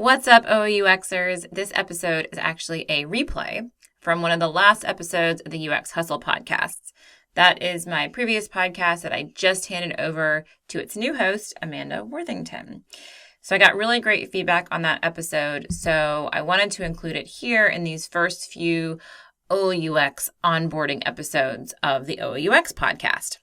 What's up, OOUXers? This episode is actually a replay from one of the last episodes of the OOUX Hustle podcasts. That is my previous podcast that I just handed over to its new host, Amanda Worthington. So I got really great feedback on that episode, so I wanted to include it here in these first few OOUX onboarding episodes of the OOUX podcast.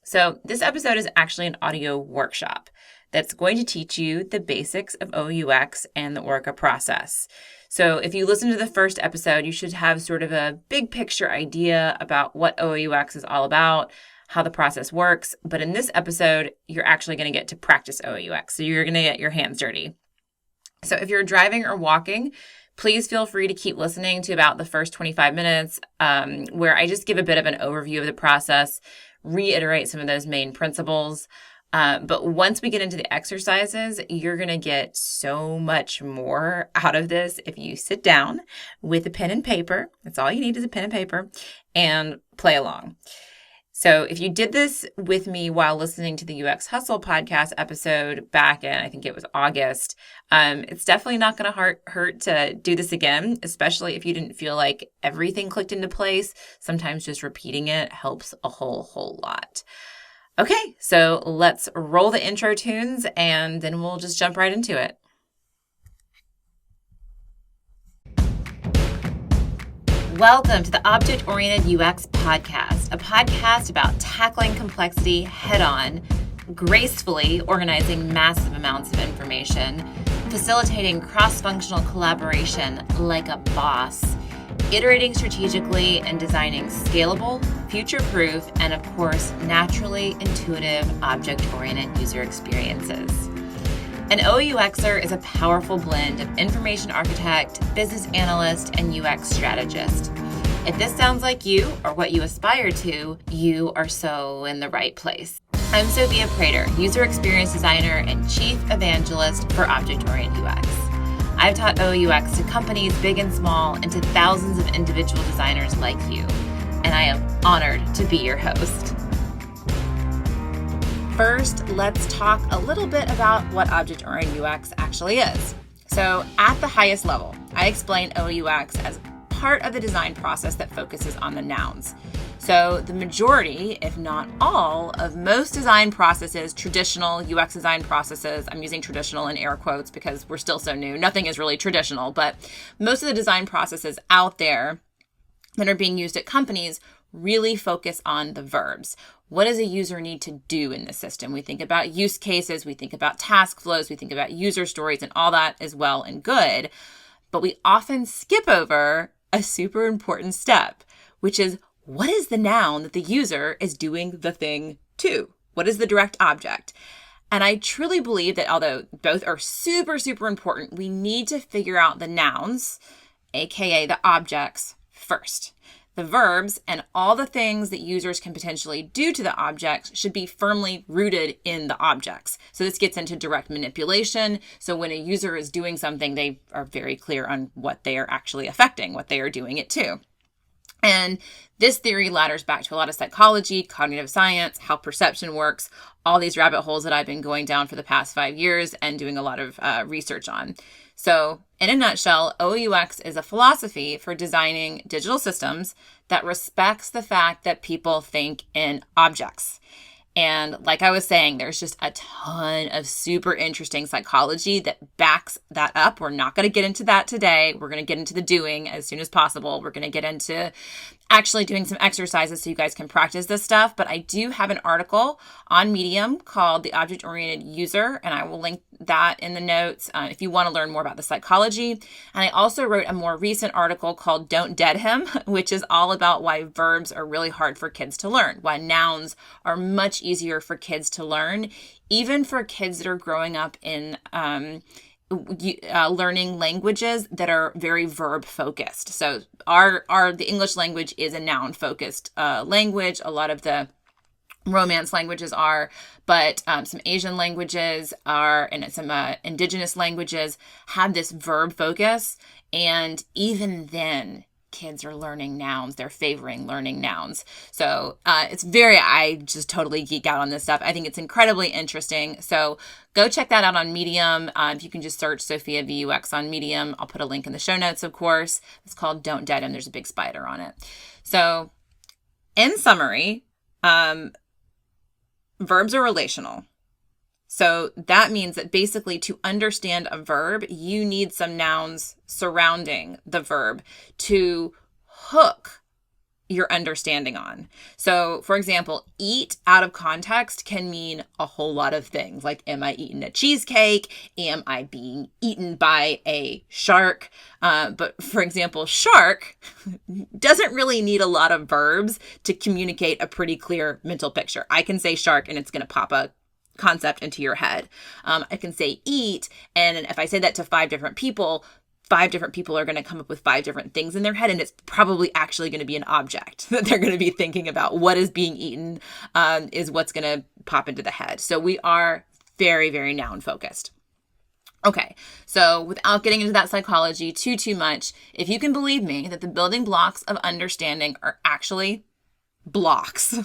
So this episode is actually an audio workshop that's going to teach you the basics of OOUX and the ORCA process. So if you listen to the first episode, you should have sort of a big picture idea about what OOUX is all about, how the process works. But in this episode, you're actually going to get to practice OOUX. So you're going to get your hands dirty. So if you're driving or walking, please feel free to keep listening to about the first 25 minutes where I just give a bit of an overview of the process, reiterate some of those main principles. But once we get into the exercises, you're going to get so much more out of this if you sit down with a pen and paper. That's all you need is a pen and paper and play along. So if you did this with me while listening to the OOUX Hustle podcast episode back in, I think it was August, it's definitely not going to hurt to do this again, especially if you didn't feel like everything clicked into place. Sometimes just repeating it helps a whole lot. Okay, so let's roll the intro tunes and then we'll just jump right into it. Welcome to the Object-Oriented UX Podcast, a podcast about tackling complexity head-on, gracefully organizing massive amounts of information, facilitating cross-functional collaboration like a boss, iterating strategically and designing scalable, future-proof, and of course, naturally intuitive object-oriented user experiences. An OOUXer is a powerful blend of information architect, business analyst, and UX strategist. If this sounds like you or what you aspire to, you are so in the right place. I'm Sophia Prater, user experience designer and chief evangelist for object-oriented UX. I've taught OOUX to companies big and small and to thousands of individual designers like you, and I am honored to be your host. First, let's talk a little bit about what object-oriented UX actually is. So at the highest level, I explain OOUX as part of the design process that focuses on the nouns. So the majority, if not all, of most design processes, traditional UX design processes, I'm using traditional in air quotes because we're still so new, nothing is really traditional, but most of the design processes out there that are being used at companies really focus on the verbs. What does a user need to do in the system? We think about use cases, we think about task flows, we think about user stories, and all that is well and good, but we often skip over a super important step, which is what is the noun that the user is doing the thing to? What is the direct object? And I truly believe that although both are super, super important, we need to figure out the nouns, aka the objects, first. The verbs and all the things that users can potentially do to the objects should be firmly rooted in the objects. So this gets into direct manipulation. So when a user is doing something, they are very clear on what they are actually affecting, what they are doing it to. And this theory ladders back to a lot of psychology, cognitive science, how perception works, all these rabbit holes that I've been going down for the past 5 years and doing a lot of research on. So in a nutshell, OOUX is a philosophy for designing digital systems that respects the fact that people think in objects. And like I was saying, there's just a ton of super interesting psychology that backs that up. We're not going to get into that today. We're going to get into the doing as soon as possible. We're going to get into actually doing some exercises so you guys can practice this stuff. But I do have an article on Medium called The Object-Oriented User, and I will link that in the notes if you want to learn more about the psychology. And I also wrote a more recent article called Don't Dead Him, which is all about why verbs are really hard for kids to learn, why nouns are much easier for kids to learn, even for kids that are growing up in learning languages that are very verb focused. So the English language is a noun focused language. A lot of the Romance languages are, but some Asian languages are, and some indigenous languages have this verb focus. And even then, kids are learning nouns. They're favoring learning nouns. So I just totally geek out on this stuff. I think it's incredibly interesting. So go check that out on Medium. If you can just search Sophia VUX on Medium, I'll put a link in the show notes, of course. It's called Don't Dead Him. There's a big spider on it. So in summary, verbs are relational. So that means that basically to understand a verb, you need some nouns surrounding the verb to hook your understanding on. So for example, eat out of context can mean a whole lot of things. Like, am I eating a cheesecake? Am I being eaten by a shark? But for example, shark doesn't really need a lot of verbs to communicate a pretty clear mental picture. I can say shark and it's going to pop a concept into your head. I can say eat, and if I say that to 5 different people are going to come up with 5 different things in their head, and it's probably actually going to be an object that they're going to be thinking about. What is being eaten is what's going to pop into the head. So we are very, very noun focused. Okay, so without getting into that psychology too much, if you can believe me that the building blocks of understanding are actually blocks,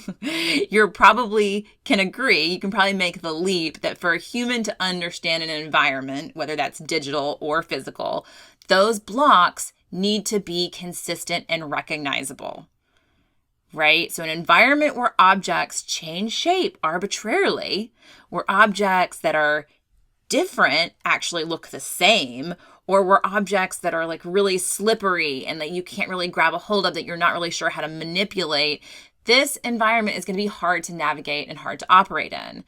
you probably can agree, you can probably make the leap that for a human to understand an environment, whether that's digital or physical, those blocks need to be consistent and recognizable, right? So an environment where objects change shape arbitrarily, where objects that are different actually look the same, or where objects that are like really slippery and that you can't really grab a hold of, that you're not really sure how to manipulate, this environment is going to be hard to navigate and hard to operate in.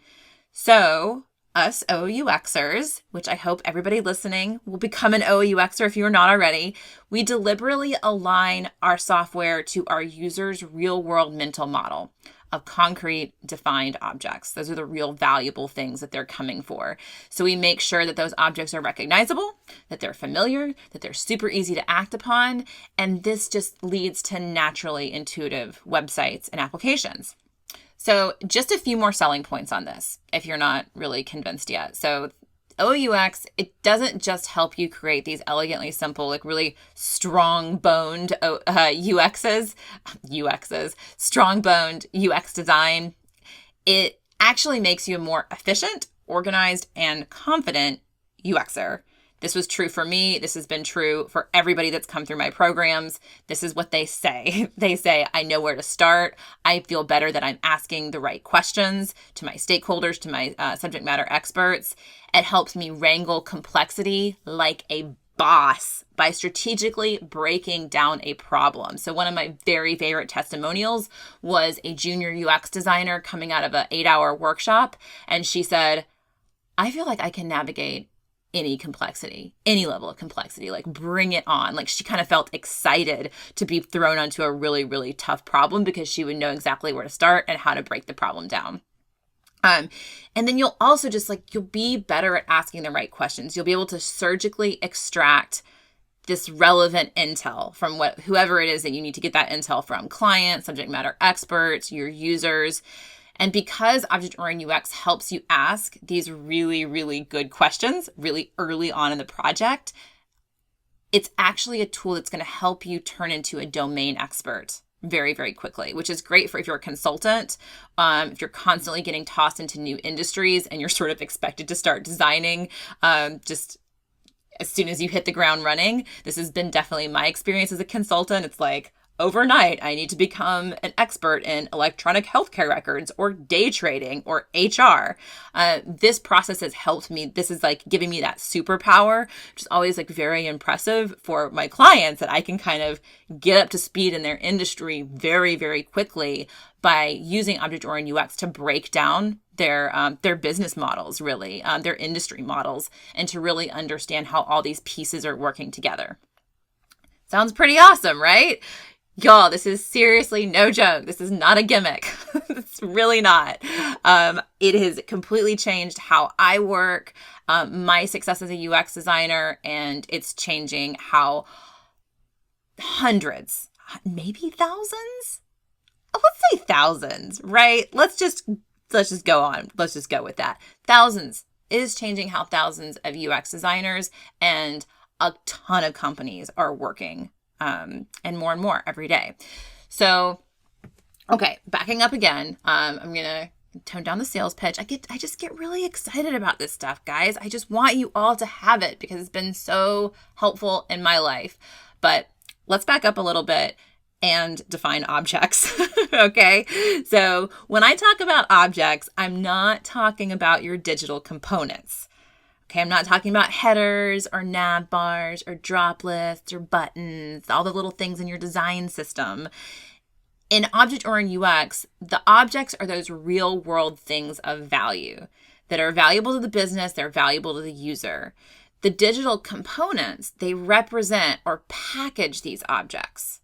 So us OOUXers, which I hope everybody listening will become an OOUXer if you're not already, we deliberately align our software to our users' real-world mental model of concrete, defined objects. Those are the real valuable things that they're coming for. So we make sure that those objects are recognizable, that they're familiar, that they're super easy to act upon, and this just leads to naturally intuitive websites and applications. So just a few more selling points on this, if you're not really convinced yet. So OOUX, it doesn't just help you create these elegantly simple, like really strong-boned UXs, strong-boned UX design. It actually makes you a more efficient, organized, and confident UXer. This was true for me. This has been true for everybody that's come through my programs. This is what they say. They say, I know where to start. I feel better that I'm asking the right questions to my stakeholders, to my subject matter experts. It helps me wrangle complexity like a boss by strategically breaking down a problem. So one of my very favorite testimonials was a junior UX designer coming out of an 8-hour workshop. And she said, I feel like I can navigate any complexity, any level of complexity, like bring it on. Like she kind of felt excited to be thrown onto a really, really tough problem because she would know exactly where to start and how to break the problem down. And then you'll also just you'll be better at asking the right questions. You'll be able to surgically extract this relevant intel from whoever it is that you need to get that intel from, clients, subject matter experts, your users. And because object-oriented UX helps you ask these really, really good questions really early on in the project, it's actually a tool that's going to help you turn into a domain expert very, very quickly, which is great for if you're a consultant, if you're constantly getting tossed into new industries and you're sort of expected to start designing just as soon as you hit the ground running. This has been definitely my experience as a consultant. It's like, overnight, I need to become an expert in electronic healthcare records or day trading or HR. This process has helped me. This is giving me that superpower, which is always very impressive for my clients, that I can kind of get up to speed in their industry very, very quickly by using object-oriented UX to break down their business models, really, their industry models, and to really understand how all these pieces are working together. Sounds pretty awesome, right? Y'all, this is seriously no joke. This is not a gimmick. It's really not. It has completely changed how I work, my success as a UX designer, and it's changing how hundreds, maybe thousands? Let's say thousands, right? Let's just go on. Let's just go with that. Thousands. It is changing how thousands of UX designers and a ton of companies are working and more every day. So, okay, backing up again, I'm going to tone down the sales pitch. I just get really excited about this stuff, guys. I just want you all to have it because it's been so helpful in my life. But let's back up a little bit and define objects. Okay. So when I talk about objects, I'm not talking about your digital components. Okay. I'm not talking about headers or nav bars or drop lists or buttons, all the little things in your design system. In object-oriented UX, the objects are those real-world things of value that are valuable to the business, they're valuable to the user. The digital components, they represent or package these objects.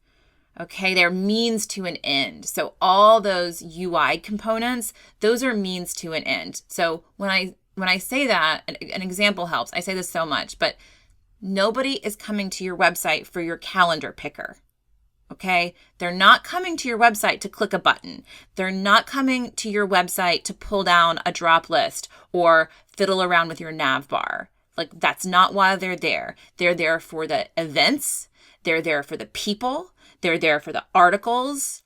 Okay, they're means to an end. So all those UI components, those are means to an end. So when I say that, an example helps. I say this so much, but nobody is coming to your website for your calendar picker. Okay, they're not coming to your website to click a button. They're not coming to your website to pull down a drop list or fiddle around with your nav bar. Like, that's not why they're there. They're there for the events. They're there for the people. They're there for the articles.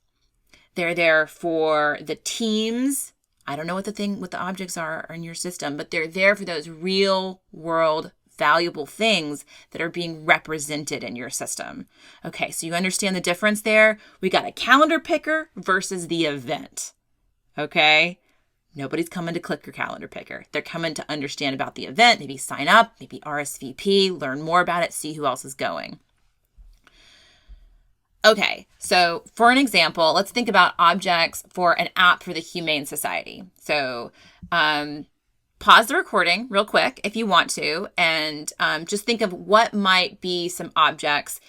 They're there for the teams. I don't know what the objects are in your system, but they're there for those real world valuable things that are being represented in your system. Okay, so you understand the difference there? We got a calendar picker versus the event. Okay? Nobody's coming to click your calendar picker. They're coming to understand about the event, maybe sign up, maybe RSVP, learn more about it, see who else is going. Okay, so for an example, let's think about objects for an app for the Humane Society. So, pause the recording real quick if you want to, and just think of what might be some objects.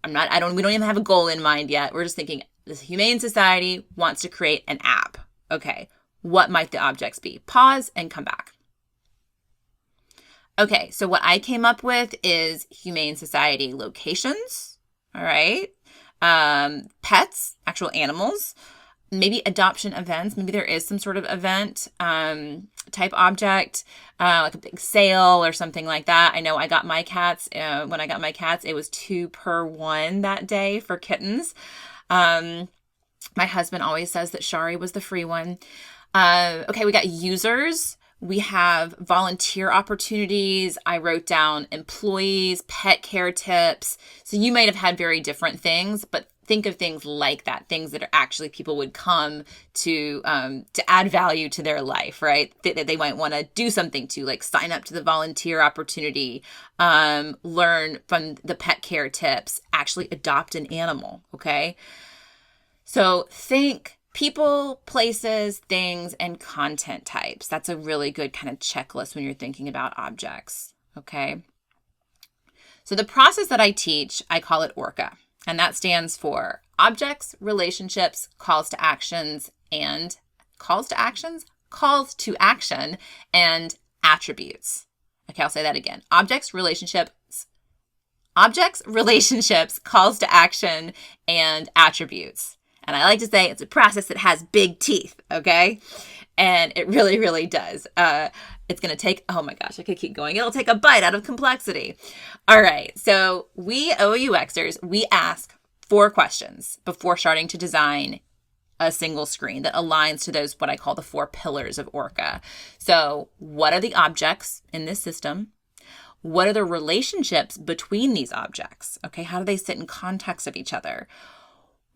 We don't even have a goal in mind yet. We're just thinking the Humane Society wants to create an app. Okay, what might the objects be? Pause and come back. Okay, so what I came up with is Humane Society locations. All right, pets, actual animals. Maybe adoption events. Maybe there is some sort of event type object, like a big sale or something like that. I know I got my cats. When I got my cats, it was 2 per 1 that day for kittens. My husband always says that Shari was the free one. Okay, we got users. We have volunteer opportunities. I wrote down employees, pet care tips. So you might have had very different things, but think of things like that, things that are actually people would come to add value to their life, right? That they might want to do something to, like sign up to the volunteer opportunity, learn from the pet care tips, actually adopt an animal, okay? So think people, places, things, and content types. That's a really good kind of checklist when you're thinking about objects, okay? So the process that I teach, I call it ORCA. And that stands for objects, relationships, calls to actions, and calls to action, and attributes. Okay, I'll say that again. Objects, relationships, calls to action, and attributes. And I like to say it's a process that has big teeth, okay? And it really, really does. It's going to take, oh my gosh, I could keep going. It'll take a bite out of complexity. All right. So we OOUXers, we ask 4 questions before starting to design a single screen that aligns to those, what I call the 4 pillars of ORCA. So what are the objects in this system? What are the relationships between these objects? Okay. How do they sit in context of each other?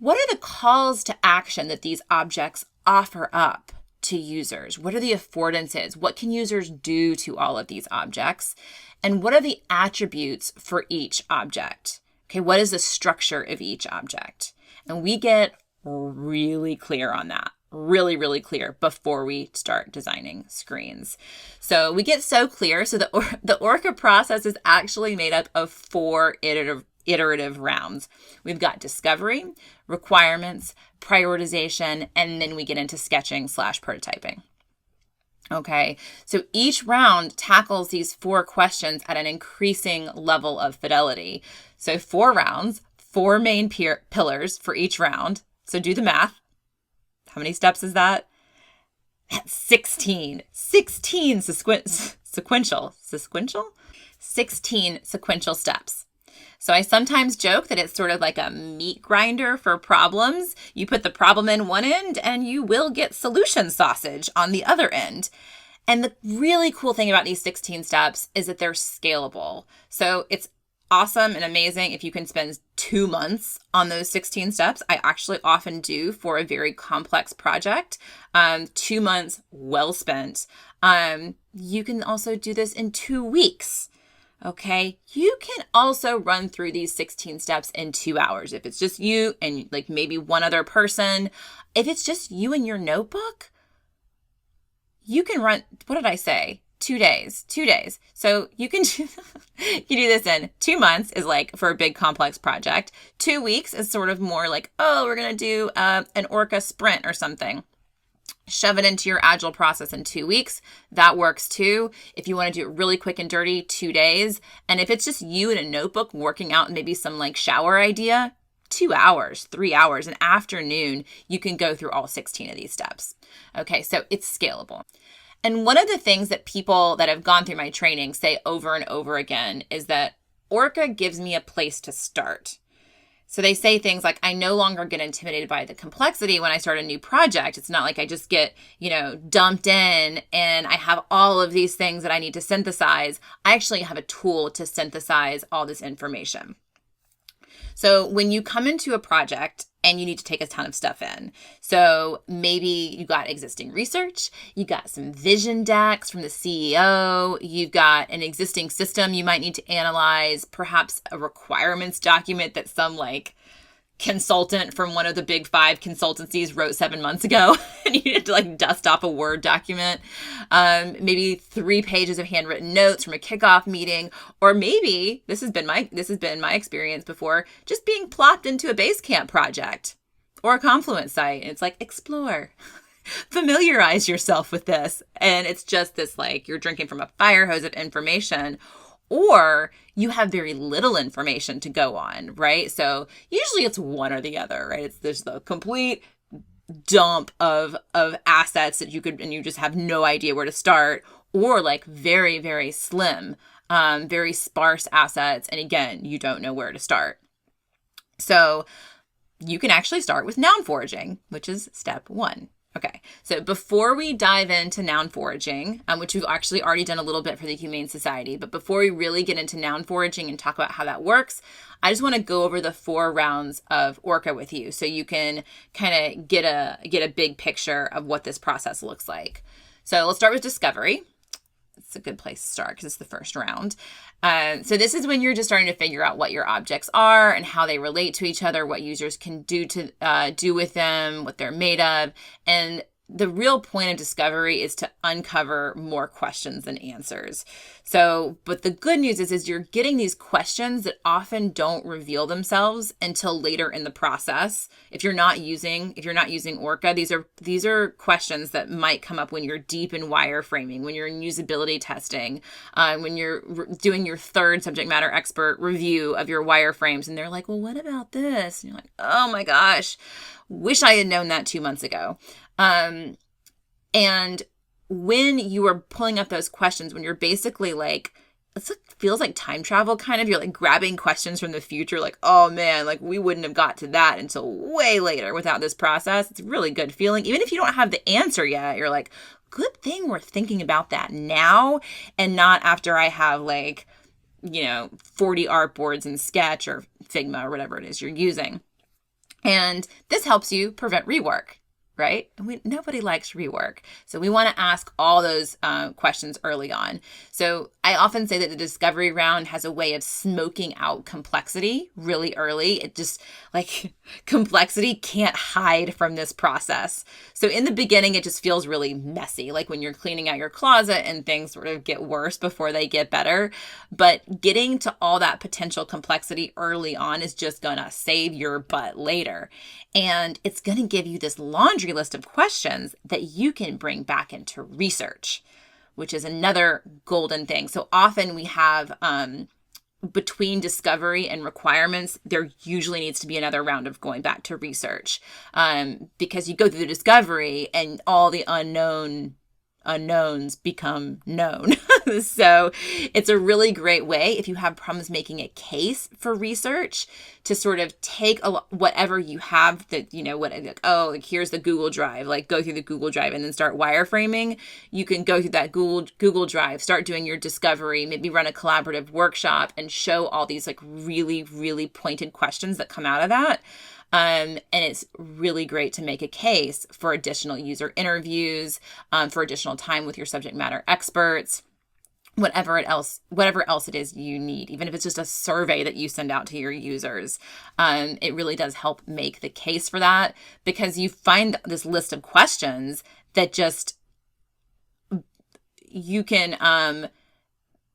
What are the calls to action that these objects offer up to users? What are the affordances? What can users do to all of these objects? And what are the attributes for each object? Okay, what is the structure of each object? And we get really clear on that, really, really clear before we start designing screens. So we get so clear. So the ORCA process is actually made up of 4 iterative rounds. We've got discovery, requirements, prioritization, and then we get into sketching/prototyping. Okay, so each round tackles these 4 questions at an increasing level of fidelity. So 4 rounds, 4 main pillars for each round. So do the math. How many steps is that? That's 16. 16 sequential steps. So I sometimes joke that it's sort of like a meat grinder for problems. You put the problem in one end and you will get solution sausage on the other end. And the really cool thing about these 16 steps is that they're scalable. So it's awesome and amazing if you can spend 2 months on those 16 steps. I actually often do for a very complex project. 2 months well spent. You can also do this in 2 weeks. Okay, you can also run through these 16 steps in 2 hours. If it's just you and like maybe one other person, if it's just you and your notebook, you can run, what did I say? 2 days. So you can do this in 2 months is like for a big complex project. 2 weeks is sort of more like, oh, we're going to do an ORCA sprint or something. Shove it into your agile process in 2 weeks. That works too. If you want to do it really quick and dirty, 2 days. And if it's just you in a notebook working out maybe some like shower idea, 2 hours, 3 hours, an afternoon, you can go through all 16 of these steps. Okay, so it's scalable. And one of the things that people that have gone through my training say over and over again is that ORCA gives me a place to start. So they say things like, I no longer get intimidated by the complexity when I start a new project. It's not like I just get, dumped in and I have all of these things that I need to synthesize. I actually have a tool to synthesize all this information. So when you come into a project and you need to take a ton of stuff in, so maybe you got existing research, you got some vision decks from the CEO, you've got an existing system you might need to analyze, perhaps a requirements document that some like consultant from one of the big 5 consultancies wrote 7 months ago and you need to like dust off a Word document, maybe 3 pages of handwritten notes from a kickoff meeting, or maybe this has been my experience before, just being plopped into a Basecamp project or a Confluence site. And it's like, explore, familiarize yourself with this. And it's just this like you're drinking from a fire hose of information. Or you have very little information to go on, right? So usually it's one or the other, right? There's the complete dump of assets that you just have no idea where to start, or like very, very slim, very sparse assets. And again, you don't know where to start. So you can actually start with noun foraging, which is step 1. Okay, so before we dive into noun foraging, which we've actually already done a little bit for the Humane Society, but before we really get into noun foraging and talk about how that works, I just want to go over the 4 rounds of ORCA with you so you can kind of get a big picture of what this process looks like. So let's start with discovery. It's a good place to start because it's the first round. So this is when you're just starting to figure out what your objects are and how they relate to each other, what users can do with them, what they're made of. And the real point of discovery is to uncover more questions than answers. So, but the good news is you're getting these questions that often don't reveal themselves until later in the process. If you're not using ORCA, these are questions that might come up when you're deep in wireframing, when you're in usability testing, when you're doing your 3rd subject matter expert review of your wireframes, and they're like, well, what about this? And you're like, oh my gosh, wish I had known that 2 months ago. And when you are pulling up those questions, when you're basically like, it feels like time travel kind of, you're like grabbing questions from the future, like, oh man, like we wouldn't have got to that until way later without this process. It's a really good feeling. Even if you don't have the answer yet, you're like, good thing we're thinking about that now and not after I have 40 artboards in Sketch or Figma or whatever it is you're using. And this helps you prevent rework. Right? And nobody likes rework. So we want to ask all those questions early on. So I often say that the discovery round has a way of smoking out complexity really early. It just complexity can't hide from this process. So in the beginning, it just feels really messy, like when you're cleaning out your closet and things sort of get worse before they get better. But getting to all that potential complexity early on is just going to save your butt later. And it's going to give you this laundry list of questions that you can bring back into research, which is another golden thing. So often we have, between discovery and requirements, there usually needs to be another round of going back to research, because you go through the discovery and all the unknown unknowns become known. So it's a really great way if you have problems making a case for research to sort of take whatever you have that, here's the Google Drive, like go through the Google Drive and then start wireframing. You can go through that Google Drive, start doing your discovery, maybe run a collaborative workshop and show all these like really, really pointed questions that come out of that. And it's really great to make a case for additional user interviews, for additional time with your subject matter experts, whatever else it is you need, even if it's just a survey that you send out to your users. It really does help make the case for that, because you find this list of questions that just, you can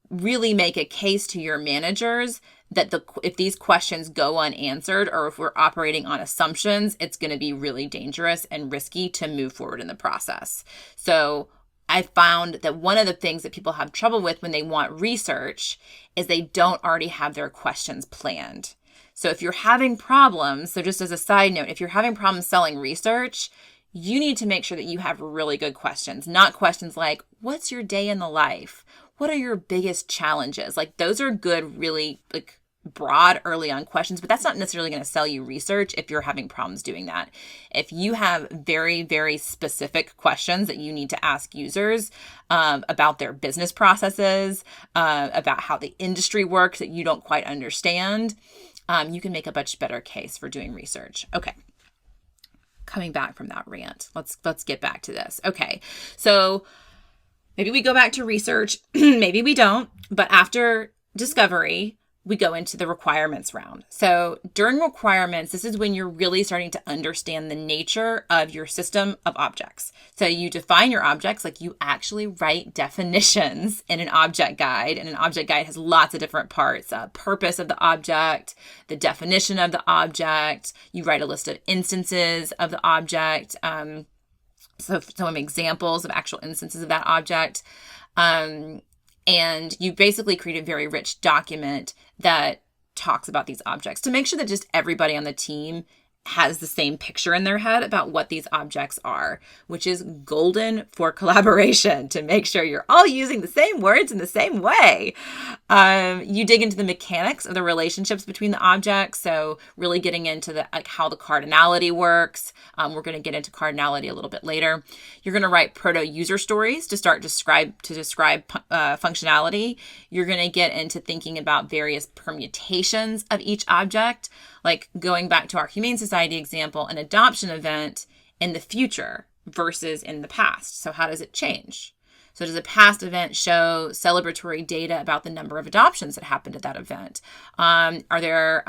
really make a case to your managers that if these questions go unanswered, or if we're operating on assumptions, it's going to be really dangerous and risky to move forward in the process. So I found that one of the things that people have trouble with when they want research is they don't already have their questions planned. So if you're having problems, so just as a side note, if you're having problems selling research, you need to make sure that you have really good questions, not questions like, what's your day in the life? What are your biggest challenges? Like those are good, really like broad early on questions, but that's not necessarily going to sell you research if you're having problems doing that. If you have very, very specific questions that you need to ask users about their business processes, about how the industry works that you don't quite understand, you can make a much better case for doing research. Okay. Coming back from that rant, let's get back to this. Okay. So maybe we go back to research, maybe we don't, but after discovery, we go into the requirements round. So during requirements, this is when you're really starting to understand the nature of your system of objects. So you define your objects, like you actually write definitions in an object guide, and an object guide has lots of different parts, purpose of the object, the definition of the object, you write a list of instances of the object, so some examples of actual instances of that object, and you basically create a very rich document that talks about these objects to make sure that just everybody on the team has the same picture in their head about what these objects are, which is golden for collaboration, to make sure you're all using the same words in the same way. You dig into the mechanics of the relationships between the objects. So really getting into how the cardinality works. We're going to get into cardinality a little bit later. You're going to write proto user stories to describe functionality. You're going to get into thinking about various permutations of each object, like going back to our Humane Society example, an adoption event in the future versus in the past. So how does it change? So does a past event show celebratory data about the number of adoptions that happened at that event? Are there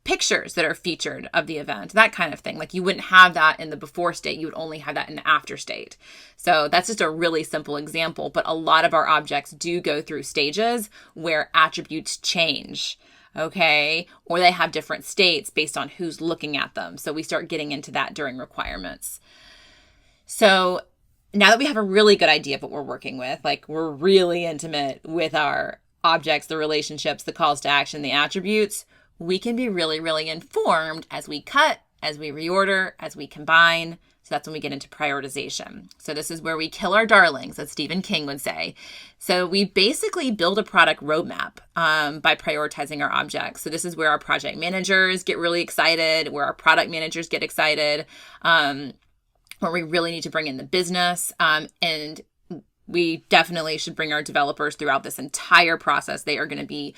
pictures that are featured of the event? That kind of thing. Like you wouldn't have that in the before state. You would only have that in the after state. So that's just a really simple example, but a lot of our objects do go through stages where attributes change. Okay, or they have different states based on who's looking at them. So we start getting into that during requirements. So now that we have a really good idea of what we're working with, like we're really intimate with our objects, the relationships, the calls to action, the attributes, we can be really, really informed as we cut, as we reorder, as we combine. So that's when we get into prioritization. So this is where we kill our darlings, as Stephen King would say. So we basically build a product roadmap by prioritizing our objects. So this is where our project managers get really excited, where our product managers get excited, where we really need to bring in the business. And we definitely should bring our developers throughout this entire process. They're going to be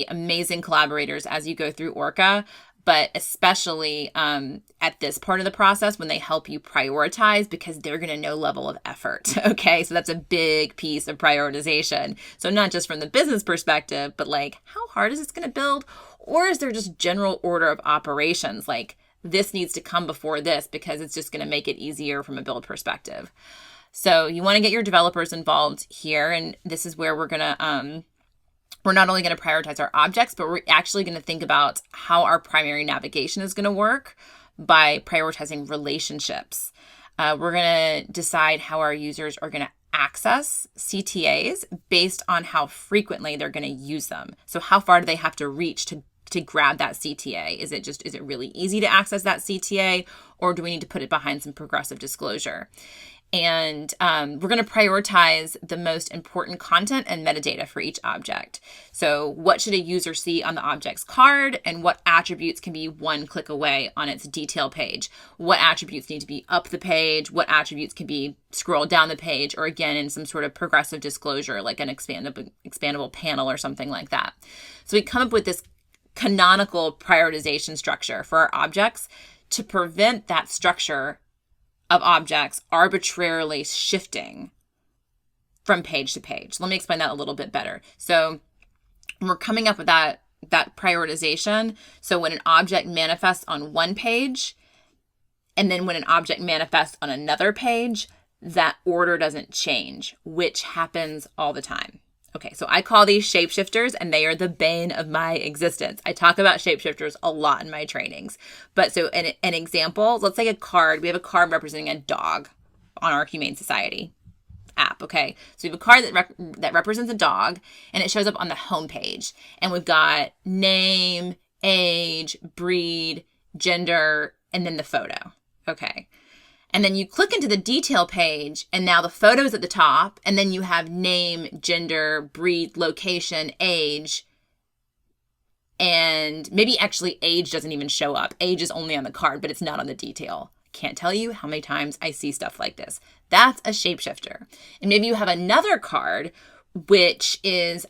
amazing collaborators as you go through ORCA. But especially at this part of the process when they help you prioritize, because they're going to know level of effort. Okay, so that's a big piece of prioritization. So not just from the business perspective, but like how hard is this going to build? Or is there just general order of operations? Like this needs to come before this because it's just going to make it easier from a build perspective. So you want to get your developers involved here. And this is where we're going to... We're not only going to prioritize our objects, but we're actually going to think about how our primary navigation is going to work by prioritizing relationships. We're going to decide how our users are going to access CTAs based on how frequently they're going to use them. So how far do they have to reach to grab that CTA? Is it really easy to access that CTA, or do we need to put it behind some progressive disclosure? And we're going to prioritize the most important content and metadata for each object. So what should a user see on the object's card, and what attributes can be one click away on its detail page? What attributes need to be up the page? What attributes can be scrolled down the page, or again, in some sort of progressive disclosure, like an expandable panel or something like that. So we come up with this canonical prioritization structure for our objects to prevent that structure of objects arbitrarily shifting from page to page. Let me explain that a little bit better. So we're coming up with that prioritization. So when an object manifests on one page, and then when an object manifests on another page, that order doesn't change, which happens all the time. Okay, so I call these shapeshifters, and they are the bane of my existence. I talk about shapeshifters a lot in my trainings. But so an example, let's say a card. We have a card representing a dog on our Humane Society app, okay? So we have a card that represents a dog, and it shows up on the home page. And we've got name, age, breed, gender, and then the photo, okay? And then you click into the detail page, and now the photo's at the top, and then you have name, gender, breed, location, age, and maybe actually age doesn't even show up. Age is only on the card, but it's not on the detail. Can't tell you how many times I see stuff like this. That's a shapeshifter. And maybe you have another card, which is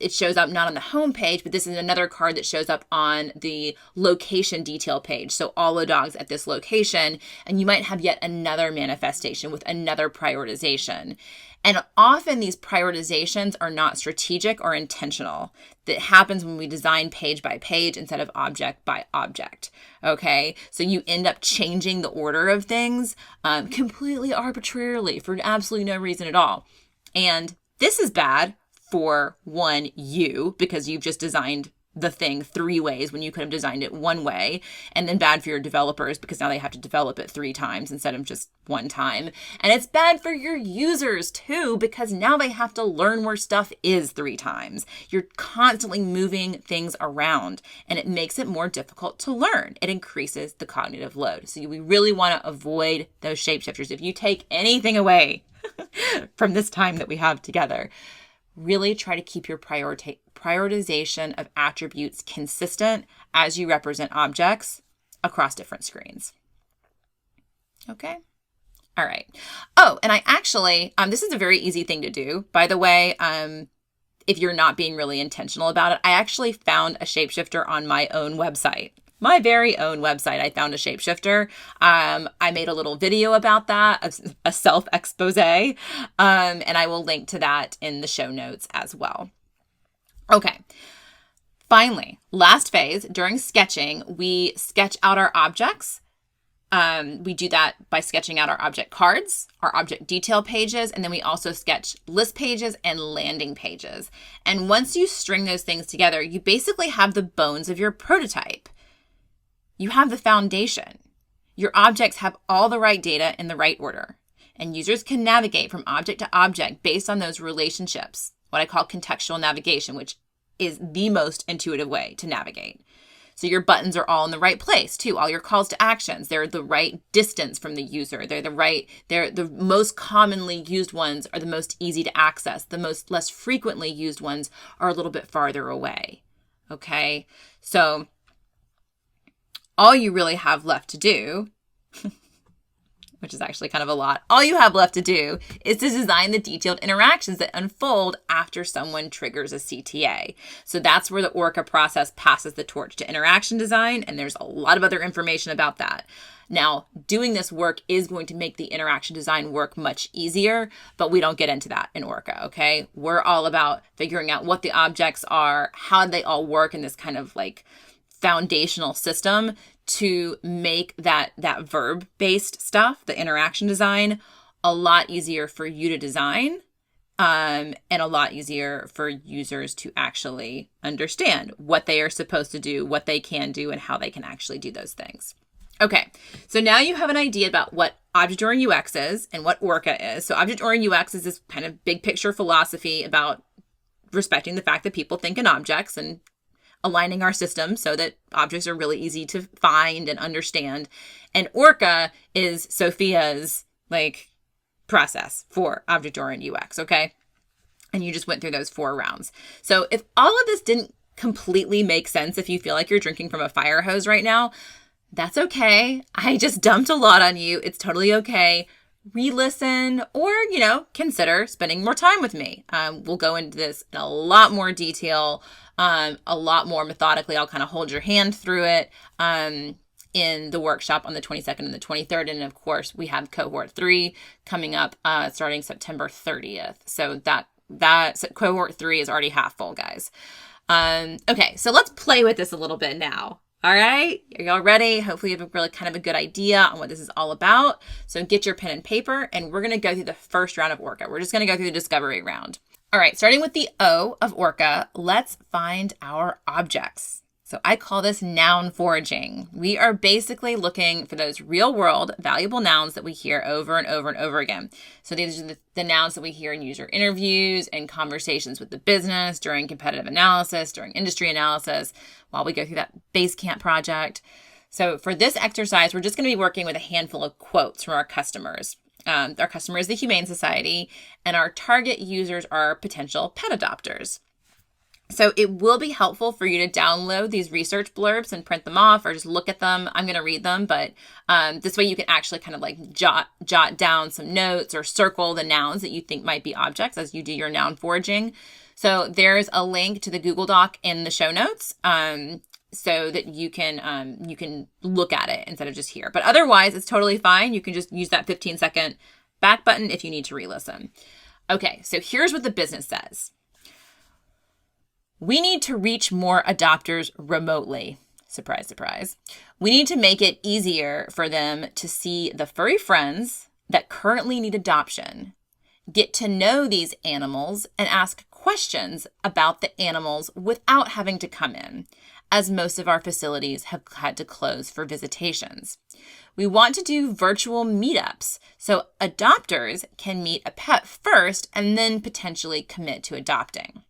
it shows up not on the home page, but this is another card that shows up on the location detail page. So all the dogs at this location, and you might have yet another manifestation with another prioritization. And often these prioritizations are not strategic or intentional. That happens when we design page by page instead of object by object. Okay, so you end up changing the order of things completely arbitrarily for absolutely no reason at all. And this is bad for you, because you've just designed the thing 3 ways when you could have designed it 1 way, and then bad for your developers because now they have to develop it 3 times instead of just 1 time. And it's bad for your users too, because now they have to learn where stuff is 3 times. You're constantly moving things around, and it makes it more difficult to learn. It increases the cognitive load. So we really want to avoid those shapeshifters. If you take anything away from this time that we have together, really try to keep your prioritization of attributes consistent as you represent objects across different screens. Okay? All right. Oh, and I actually, this is a very easy thing to do, by the way. If you're not being really intentional about it, I actually found a shapeshifter on my own website. My very own website, I found a shapeshifter. I made a little video about that, a self-expose, and I will link to that in the show notes as well. Okay, finally, last phase, during sketching, we sketch out our objects. We do that by sketching out our object cards, our object detail pages, and then we also sketch list pages and landing pages. And once you string those things together, you basically have the bones of your prototype. You have the foundation. Your objects have all the right data in the right order, and users can navigate from object to object based on those relationships, what I call contextual navigation, which is the most intuitive way to navigate. So your buttons are all in the right place too. All your calls to actions, they're the right distance from the user. They're the most commonly used ones are the most easy to access. The most less frequently used ones are a little bit farther away. Okay, so all you really have left to do, which is actually kind of a lot, all you have left to do is to design the detailed interactions that unfold after someone triggers a CTA. So that's where the ORCA process passes the torch to interaction design, and there's a lot of other information about that. Now, doing this work is going to make the interaction design work much easier, but we don't get into that in ORCA, okay? We're all about figuring out what the objects are, how they all work in this kind of like foundational system to make that verb-based stuff, the interaction design, a lot easier for you to design, and a lot easier for users to actually understand what they are supposed to do, what they can do, and how they can actually do those things. Okay, so now you have an idea about what object-oriented UX is and what ORCA is. So object-oriented UX is this kind of big picture philosophy about respecting the fact that people think in objects and aligning our system so that objects are really easy to find and understand. And ORCA is Sophia's like process for object-oriented UX, okay? And you just went through those 4 rounds. So if all of this didn't completely make sense, if you feel like you're drinking from a fire hose right now, that's okay. I just dumped a lot on you. It's totally okay. Re-listen or, consider spending more time with me. We'll go into this in a lot more detail, a lot more methodically. I'll kind of hold your hand through it in the workshop on the 22nd and the 23rd. And of course, we have Cohort 3 coming up starting September 30th. So that Cohort 3 is already half full, guys. Okay, so let's play with this a little bit now. All right, are y'all ready? Hopefully you have a really kind of a good idea on what this is all about. So get your pen and paper, and we're going to go through the first round of ORCA. We're just going to go through the discovery round. All right, starting with the O of ORCA, let's find our objects. So I call this noun foraging. We are basically looking for those real world valuable nouns that we hear over and over and over again. So these are the nouns that we hear in user interviews and conversations with the business, during competitive analysis, during industry analysis, while we go through that Basecamp project. So for this exercise, we're just going to be working with a handful of quotes from our customers. Our customer is the Humane Society, and our target users are potential pet adopters. So it will be helpful for you to download these research blurbs and print them off or just look at them. I'm going to read them, but this way you can actually kind of like jot down some notes or circle the nouns that you think might be objects as you do your noun foraging. So there's a link to the Google Doc in the show notes so that you can look at it instead of just here. But otherwise, it's totally fine. You can just use that 15-second back button if you need to re-listen. Okay, so here's what the business says. We need to reach more adopters remotely. Surprise, surprise. We need to make it easier for them to see the furry friends that currently need adoption, get to know these animals, and ask questions about the animals without having to come in, as most of our facilities have had to close for visitations. We want to do virtual meetups so adopters can meet a pet first and then potentially commit to adopting.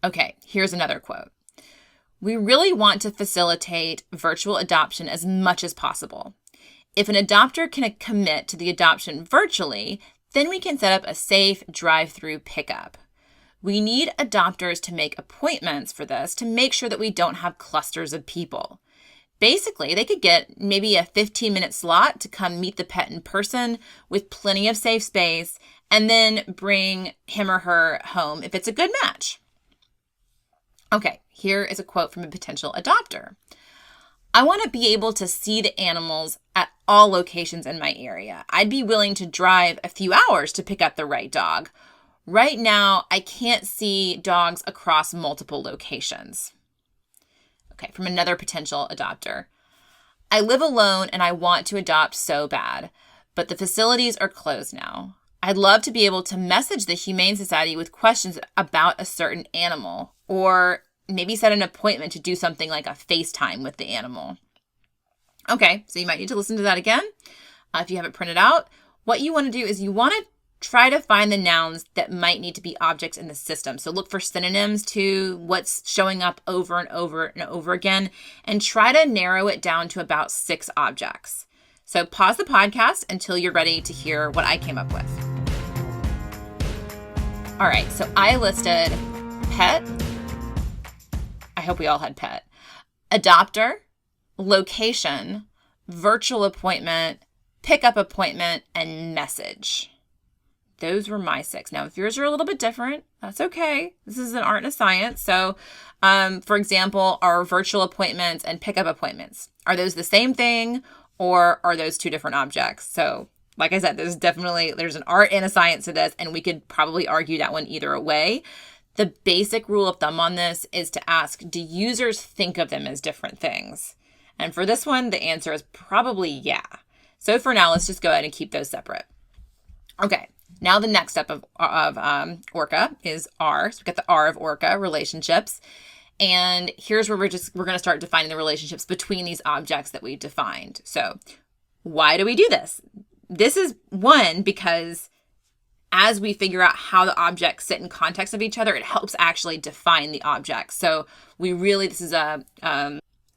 Okay, here's another quote. We really want to facilitate virtual adoption as much as possible. If an adopter can commit to the adoption virtually, then we can set up a safe drive-through pickup. We need adopters to make appointments for this to make sure that we don't have clusters of people. Basically, they could get maybe a 15-minute slot to come meet the pet in person with plenty of safe space and then bring him or her home if it's a good match. Okay, here is a quote from a potential adopter. I want to be able to see the animals at all locations in my area. I'd be willing to drive a few hours to pick up the right dog. Right now, I can't see dogs across multiple locations. Okay, from another potential adopter. I live alone and I want to adopt so bad, but the facilities are closed now. I'd love to be able to message the Humane Society with questions about a certain animal, or maybe set an appointment to do something like a FaceTime with the animal. Okay, so you might need to listen to that again if you have it printed out. What you want to do is you want to try to find the nouns that might need to be objects in the system. So look for synonyms to what's showing up over and over and over again, and try to narrow it down to about 6 objects. So pause the podcast until you're ready to hear what I came up with. All right, so I listed pet. I hope we all had pet. Adopter, location, virtual appointment, pickup appointment, and message. Those were my 6. Now, if yours are a little bit different, that's okay. This is an art and a science. So, for example, our virtual appointments and pickup appointments, are those the same thing or are those 2 different objects? So, like I said, there's an art and a science to this, and we could probably argue that one either way. The basic rule of thumb on this is to ask, do users think of them as different things? And for this one, the answer is probably yeah. So for now, let's just go ahead and keep those separate. Okay, now the next step of ORCA is R. So we got the R of ORCA, relationships. And here's where we're going to start defining the relationships between these objects that we defined. So why do we do this? This is one, because as we figure out how the objects sit in context of each other, it helps actually define the objects. So this is a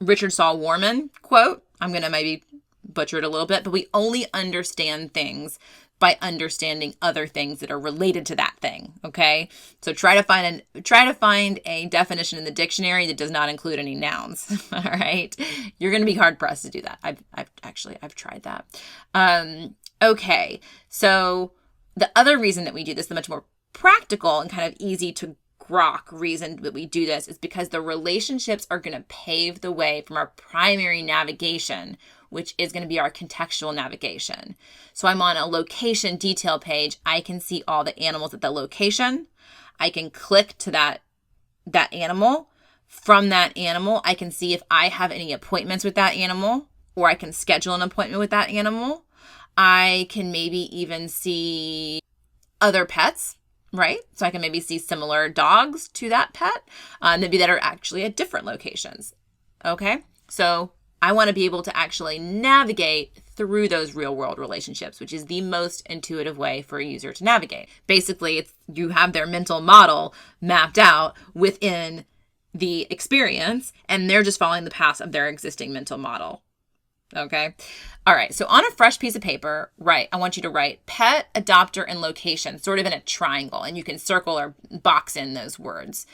Richard Saul Warman quote. I'm going to maybe butcher it a little bit, but we only understand things by understanding other things that are related to that thing. Okay. So try to find a definition in the dictionary that does not include any nouns. All right. You're going to be hard pressed to do that. I've tried that. Okay. So the other reason that we do this, the much more practical and kind of easy to grok reason that we do this, is because the relationships are going to pave the way from our primary navigation, which is going to be our contextual navigation. So I'm on a location detail page. I can see all the animals at the location. I can click to that animal. From that animal, I can see if I have any appointments with that animal, or I can schedule an appointment with that animal. I can maybe even see other pets, right? So I can maybe see similar dogs to that pet, maybe that are actually at different locations. Okay. So I want to be able to actually navigate through those real world relationships, which is the most intuitive way for a user to navigate. Basically, you have their mental model mapped out within the experience, and they're just following the path of their existing mental model. Okay. All right. So on a fresh piece of paper, I want you to write pet, adopter, and location, sort of in a triangle, and you can circle or box in those words.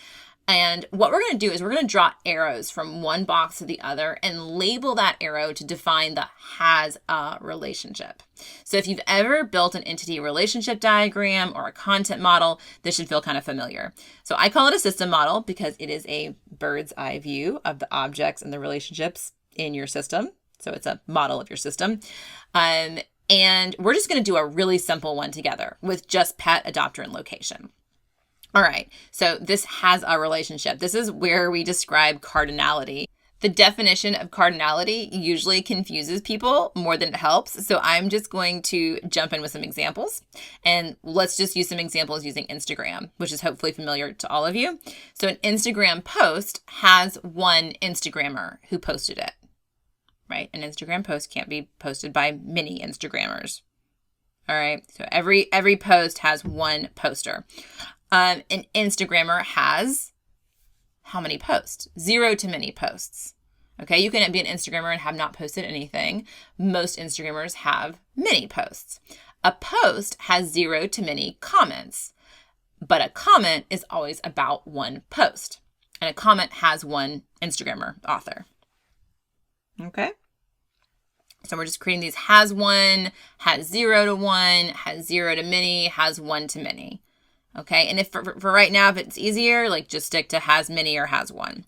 And what we're going to do is we're going to draw arrows from one box to the other and label that arrow to define the has a relationship. So if you've ever built an entity relationship diagram or a content model, this should feel kind of familiar. So I call it a system model because it is a bird's eye view of the objects and the relationships in your system. So it's a model of your system. And we're just going to do a really simple one together with just pet, adopter, and location. All right, so this has a relationship. This is where we describe cardinality. The definition of cardinality usually confuses people more than it helps. So I'm just going to jump in with some examples. And let's just use some examples using Instagram, which is hopefully familiar to all of you. So an Instagram post has one Instagrammer who posted it, right? An Instagram post can't be posted by many Instagrammers. All right, so every post has one poster. An Instagrammer has how many posts? 0 to many posts. Okay, you can be an Instagrammer and have not posted anything. Most Instagrammers have many posts. A post has 0 to many comments, but a comment is always about one post. And a comment has one Instagrammer author. Okay. So we're just creating these has one, has 0 to 1, has 0 to many, has 1 to many. Okay, and if for right now, if it's easier, like just stick to has many or has one.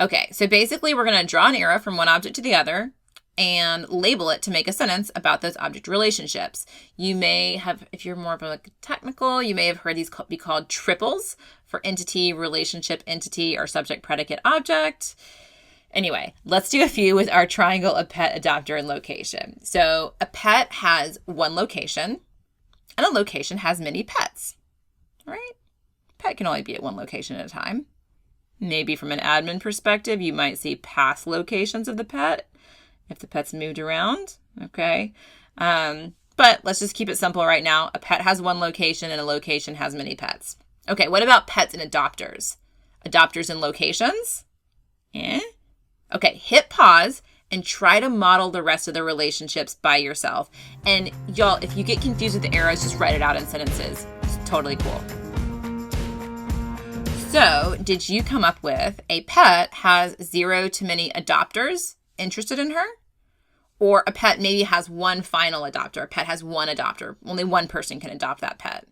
Okay, so basically we're going to draw an arrow from one object to the other and label it to make a sentence about those object relationships. You may have, if you're more of a technical, you may have heard these be called triples for entity, relationship, entity, or subject, predicate, object. Anyway, let's do a few with our triangle of pet, adopter, and location. So a pet has one location, and a location has many pets. Right? Pet can only be at one location at a time. Maybe from an admin perspective, you might see past locations of the pet if the pet's moved around. Okay. But let's just keep it simple right now. A pet has one location and a location has many pets. Okay. What about pets and adopters? Adopters and locations? Okay. Hit pause and try to model the rest of the relationships by yourself. And y'all, if you get confused with the arrows, just write it out in sentences. Totally cool. So, did you come up with a pet has 0 to many adopters interested in her? Or a pet maybe has one final adopter. A pet has one adopter. Only one person can adopt that pet.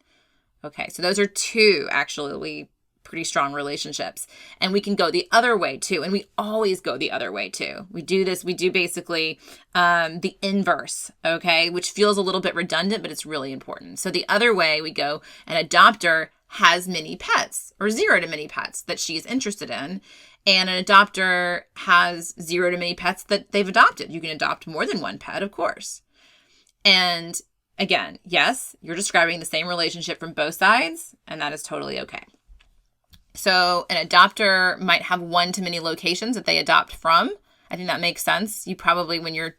Okay, so those are two actually pretty strong relationships. And we can go the other way too. And we always go the other way too. We do basically the inverse, okay, which feels a little bit redundant, but it's really important. So the other way we go, an adopter has many pets or 0 to many pets that she's interested in. And an adopter has 0 to many pets that they've adopted. You can adopt more than one pet, of course. And again, yes, you're describing the same relationship from both sides, and that is totally okay. So an adopter might have 1 to many locations that they adopt from. I think that makes sense. You probably, when you're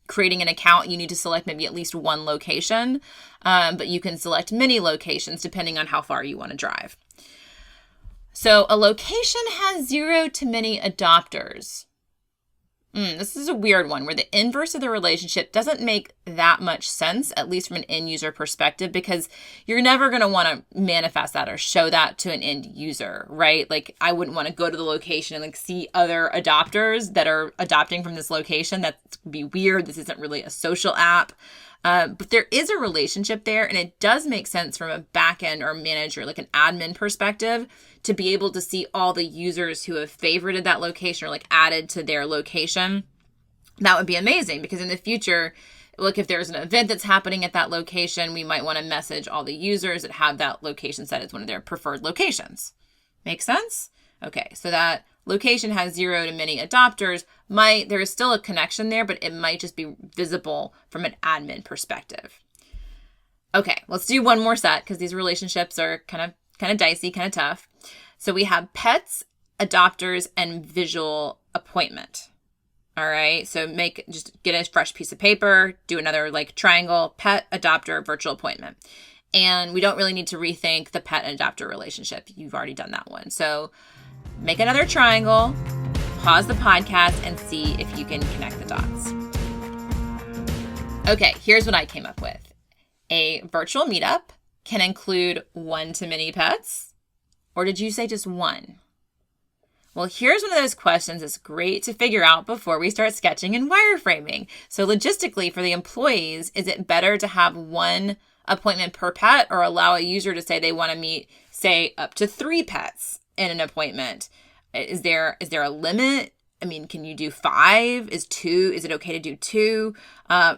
creating an account, you need to select maybe at least one location, but you can select many locations depending on how far you want to drive. So a location has 0 to many adopters. This is a weird one where the inverse of the relationship doesn't make that much sense, at least from an end user perspective, because you're never going to want to manifest that or show that to an end user, right? Like I wouldn't want to go to the location and like see other adopters that are adopting from this location. That's going to be weird. This isn't really a social app. But there is a relationship there, and it does make sense from a back end or manager, like an admin perspective, to be able to see all the users who have favorited that location or like added to their location. That would be amazing, because in the future, look, if there's an event that's happening at that location, we might want to message all the users that have that location set as one of their preferred locations. Make sense? Okay, so that location has 0 to many adopters. There is still a connection there, but it might just be visible from an admin perspective. Okay, let's do one more set because these relationships are kind of dicey, kind of tough. So we have pets, adopters, and visual appointment. All right, so just get a fresh piece of paper, do another like triangle, pet, adopter, virtual appointment. And we don't really need to rethink the pet and adopter relationship. You've already done that one. So make another triangle, pause the podcast, and see if you can connect the dots. Okay, here's what I came up with. A virtual meetup can include 1 to many pets, or did you say just 1? Well, here's one of those questions that's great to figure out before we start sketching and wireframing. So logistically, for the employees, is it better to have 1 appointment per pet or allow a user to say they want to meet, say, up to 3 pets in an appointment? Is there a limit? I mean, can you do 5? Is it okay to do 2?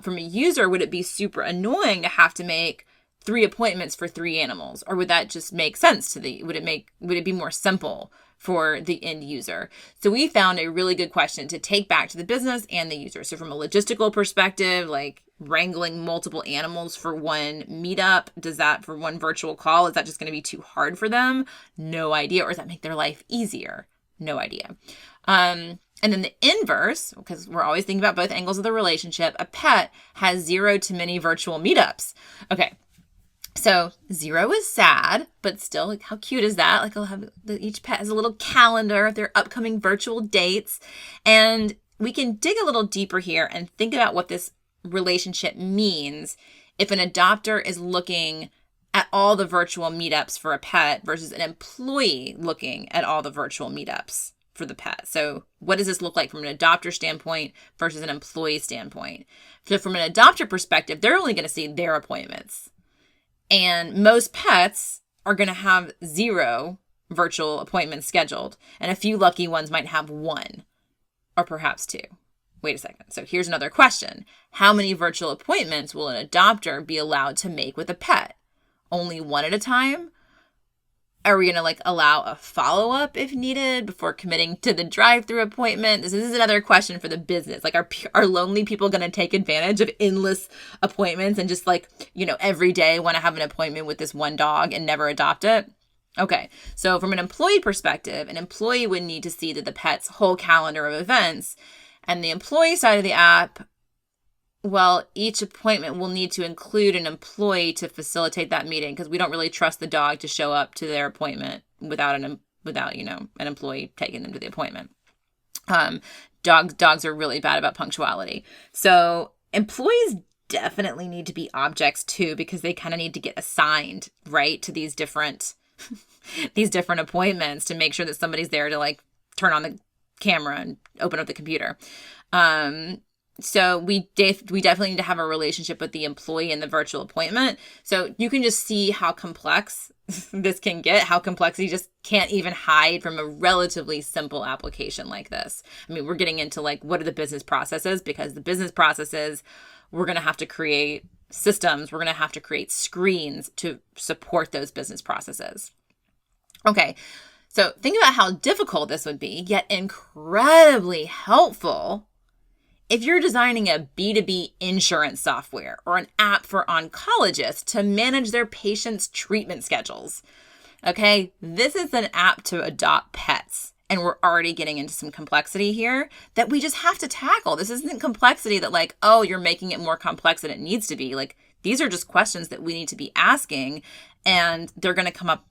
From a user, would it be super annoying to have to make 3 appointments for 3 animals? Or would that just make sense would it be more simple for the end user? So we found a really good question to take back to the business and the user. So from a logistical perspective, like wrangling multiple animals for 1 meetup, for 1 virtual call, is that just going to be too hard for them? No idea. Or does that make their life easier? No idea. And then the inverse, because we're always thinking about both angles of the relationship, a pet has 0 to many virtual meetups. Okay. So 0 is sad, but still, like, how cute is that? Like, each pet has a little calendar of their upcoming virtual dates. And we can dig a little deeper here and think about what this relationship means if an adopter is looking at all the virtual meetups for a pet versus an employee looking at all the virtual meetups for the pet. So what does this look like from an adopter standpoint versus an employee standpoint? So from an adopter perspective, they're only going to see their appointments. And most pets are going to have 0 virtual appointments scheduled. And a few lucky ones might have 1 or perhaps 2. Wait a second. So here's another question. How many virtual appointments will an adopter be allowed to make with a pet? Only 1 at a time? Are we going to allow a follow-up if needed before committing to the drive-through appointment? This is another question for the business. Are lonely people going to take advantage of endless appointments and just every day want to have an appointment with this 1 dog and never adopt it? Okay, so from an employee perspective, an employee would need to see the pet's whole calendar of events, and the employee side of the app, well, each appointment will need to include an employee to facilitate that meeting, because we don't really trust the dog to show up to their appointment without an employee taking them to the appointment. Dogs are really bad about punctuality. So employees definitely need to be objects too, because they kind of need to get assigned, right, to these different appointments to make sure that somebody's there to turn on the camera and open up the computer. So we definitely need to have a relationship with the employee in the virtual appointment. So you can just see how complex this can get, how complexity just can't even hide from a relatively simple application like this. I mean, we're getting into what are the business processes, because the business processes, we're going to have to create systems. We're going to have to create screens to support those business processes. Okay. So think about how difficult this would be, yet incredibly helpful if you're designing a B2B insurance software or an app for oncologists to manage their patients' treatment schedules. Okay, this is an app to adopt pets, and we're already getting into some complexity here that we just have to tackle. This isn't complexity that you're making it more complex than it needs to be. These are just questions that we need to be asking, and they're going to come up,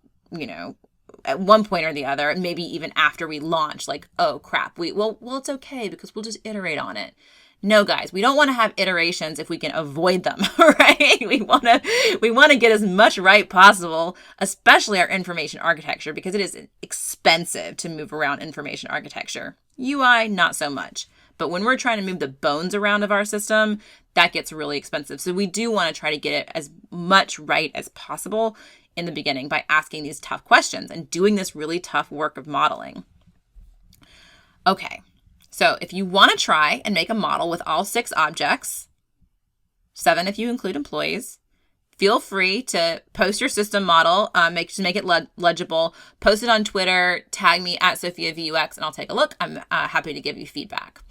at one point or the other, maybe even after we launch, like, oh crap, well, it's okay because we'll just iterate on it. No, guys, we don't want to have iterations if we can avoid them, right? We want to get as much right possible, especially our information architecture, because it is expensive to move around information architecture. UI, not so much. But when we're trying to move the bones around of our system, that gets really expensive. So we do want to try to get it as much right as possible in the beginning by asking these tough questions and doing this really tough work of modeling. Okay. So if you want to try and make a model with all 6 objects, 7 if you include employees, feel free to post your system model, make it legible, post it on Twitter, tag me at SophiaVUX, and I'll take a look. I'm happy to give you feedback.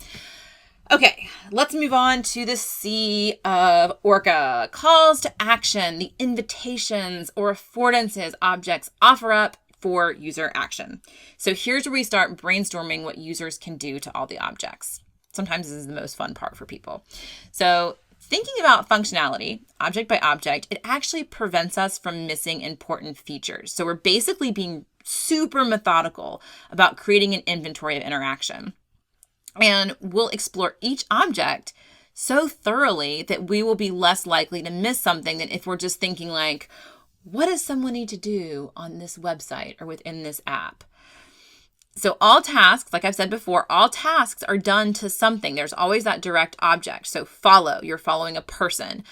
Okay, let's move on to the C of ORCA. Calls to action, the invitations or affordances objects offer up for user action. So here's where we start brainstorming what users can do to all the objects. Sometimes this is the most fun part for people. So thinking about functionality, object by object, it actually prevents us from missing important features. So we're basically being super methodical about creating an inventory of interaction. And we'll explore each object so thoroughly that we will be less likely to miss something than if we're just thinking like, what does someone need to do on this website or within this app? So all tasks, like I've said before, all tasks are done to something. There's always that direct object. So follow, you're following a person.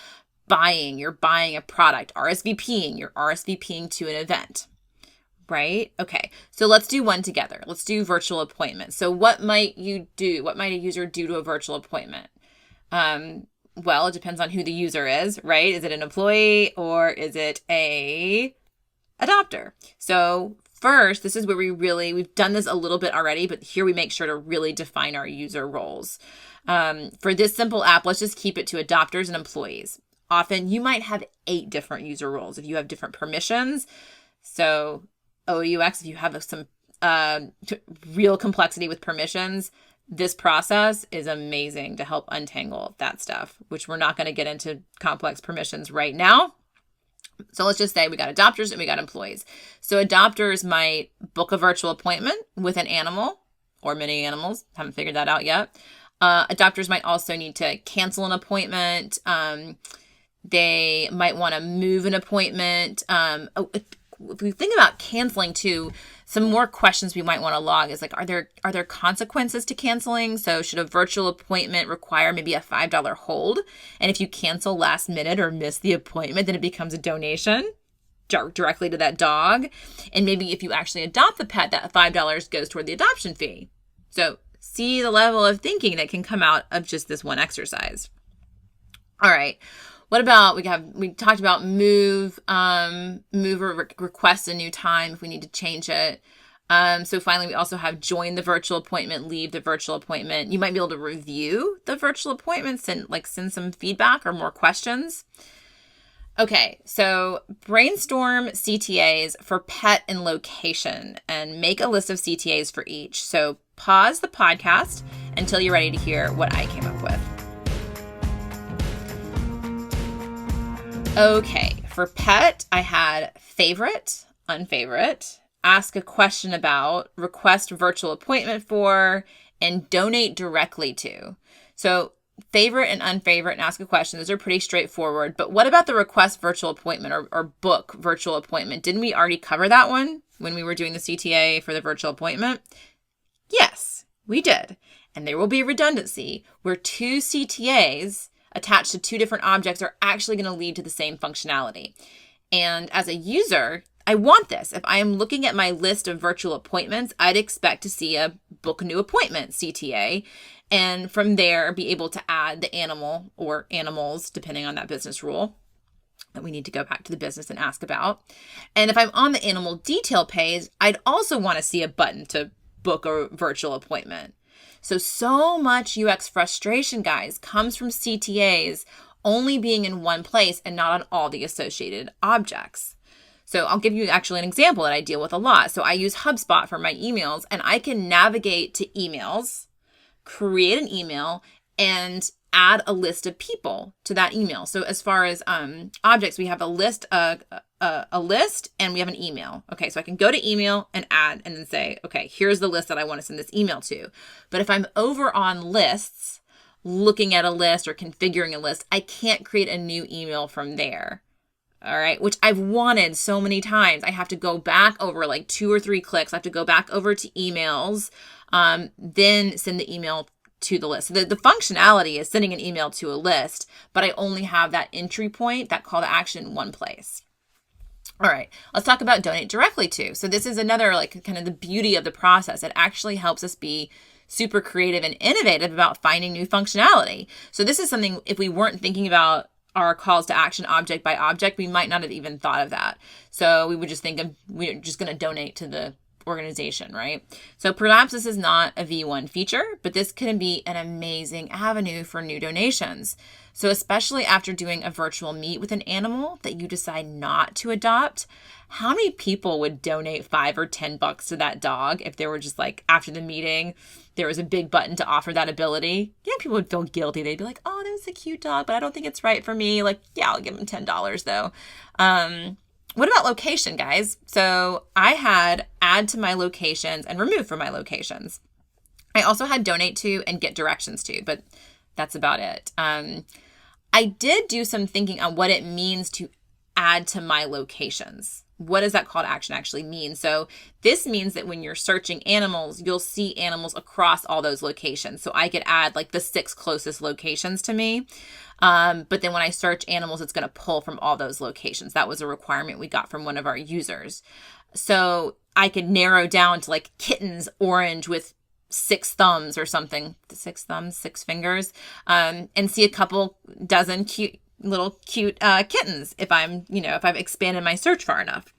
Buying, you're buying a product. RSVPing, you're RSVPing to an event. Right? Okay, so let's do one together. Let's do virtual appointment. So what might you do? What might a user do to a virtual appointment? Well, it depends on who the user is, right? Is it an employee or is it a adopter? So first, this is where we've done this a little bit already, but here we make sure to really define our user roles. For this simple app, let's just keep it to adopters and employees. Often you might have 8 different user roles if you have different permissions. So OOUX, if you have some real complexity with permissions, this process is amazing to help untangle that stuff, which we're not going to get into complex permissions right now. So let's just say we got adopters and we got employees. So adopters might book a virtual appointment with an animal or many animals. Haven't figured that out yet. Adopters might also need to cancel an appointment. They might want to move an appointment. If we think about canceling too, some more questions we might want to log is like, are there consequences to canceling? So should a virtual appointment require maybe a $5 hold? And if you cancel last minute or miss the appointment, then it becomes a donation directly to that dog. And maybe if you actually adopt the pet, that $5 goes toward the adoption fee. So see the level of thinking that can come out of just this one exercise. All right. What about, we talked about move or request a new time if we need to change it. So finally, we also have join the virtual appointment, leave the virtual appointment. You might be able to review the virtual appointments and send some feedback or more questions. Okay, so brainstorm CTAs for pet and location and make a list of CTAs for each. So pause the podcast until you're ready to hear what I came up with. Okay, for pet, I had favorite, unfavorite, ask a question about, request virtual appointment for, and donate directly to. So favorite and unfavorite and ask a question, those are pretty straightforward. But what about the request virtual appointment or book virtual appointment? Didn't we already cover that one when we were doing the CTA for the virtual appointment? Yes, we did. And there will be redundancy where 2 CTAs attached to 2 different objects are actually going to lead to the same functionality. And as a user, I want this. If I am looking at my list of virtual appointments, I'd expect to see a book a new appointment CTA, and from there be able to add the animal or animals, depending on that business rule that we need to go back to the business and ask about. And if I'm on the animal detail page, I'd also want to see a button to book a virtual appointment. So much UX frustration, guys, comes from CTAs only being in one place and not on all the associated objects. So I'll give you actually an example that I deal with a lot. So I use HubSpot for my emails, and I can navigate to emails, create an email, and add a list of people to that email. So as far as objects, we have a list, a a list and we have an email. Okay, so I can go to email and add and then say, okay, here's the list that I want to send this email to. But if I'm over on lists, looking at a list or configuring a list, I can't create a new email from there. All right, which I've wanted so many times. I have to go back over like 2 or 3 clicks. I have to go back over to emails, then send the email to the list. So the functionality is sending an email to a list, but I only have that entry point, that call to action in one place. All right, let's talk about donate directly to. So this is another like kind of the beauty of the process. It actually helps us be super creative and innovative about finding new functionality. So this is something, if we weren't thinking about our calls to action object by object, we might not have even thought of that. So we would just think of, we're just going to donate to the organization, right? So perhaps this is not a V1 feature, but this can be an amazing avenue for new donations. So especially after doing a virtual meet with an animal that you decide not to adopt, how many people would donate $5 or $10 to that dog if there were just like, after the meeting, there was a big button to offer that ability? Yeah, people would feel guilty. They'd be like, oh, that was a cute dog, but I don't think it's right for me. Like, yeah, I'll give him $10 though. What about location, guys? So I had add to my locations and remove from my locations. I also had donate to and get directions to, but that's about it. I did do some thinking on what it means to add to my locations. What does that call to action actually mean? So this means that when you're searching animals, you'll see animals across all those locations. So I could add like the 6 closest locations to me. But then when I search animals, it's going to pull from all those locations. That was a requirement we got from one of our users. So I could narrow down to like kittens, orange with 6 thumbs or something, 6 thumbs, 6 fingers, and see a couple dozen cute kittens if I've expanded my search far enough.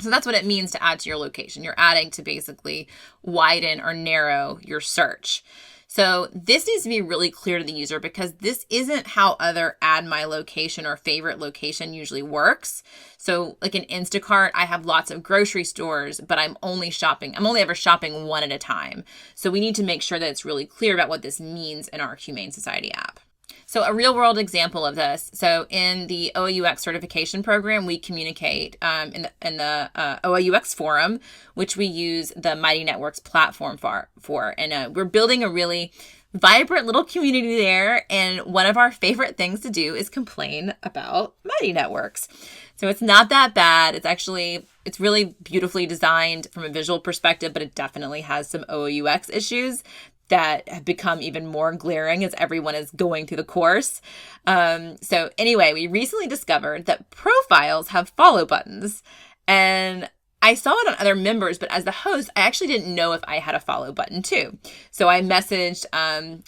So that's what it means to add to your location. You're adding to basically widen or narrow your search. So this needs to be really clear to the user because this isn't how other add my location or favorite location usually works. So like in Instacart, I have lots of grocery stores, but I'm only ever shopping one at a time. So we need to make sure that it's really clear about what this means in our Humane Society app. So a real world example of this. So in the OOUX Certification program, we communicate in the OOUX forum, which we use the Mighty Networks platform for. And we're building a really vibrant little community there. And one of our favorite things to do is complain about Mighty Networks. So it's not that bad. It's really beautifully designed from a visual perspective, but it definitely has some OOUX issues that have become even more glaring as everyone is going through the course. So anyway, we recently discovered that profiles have follow buttons, and I saw it on other members, but as the host, I actually didn't know if I had a follow button too. So I messaged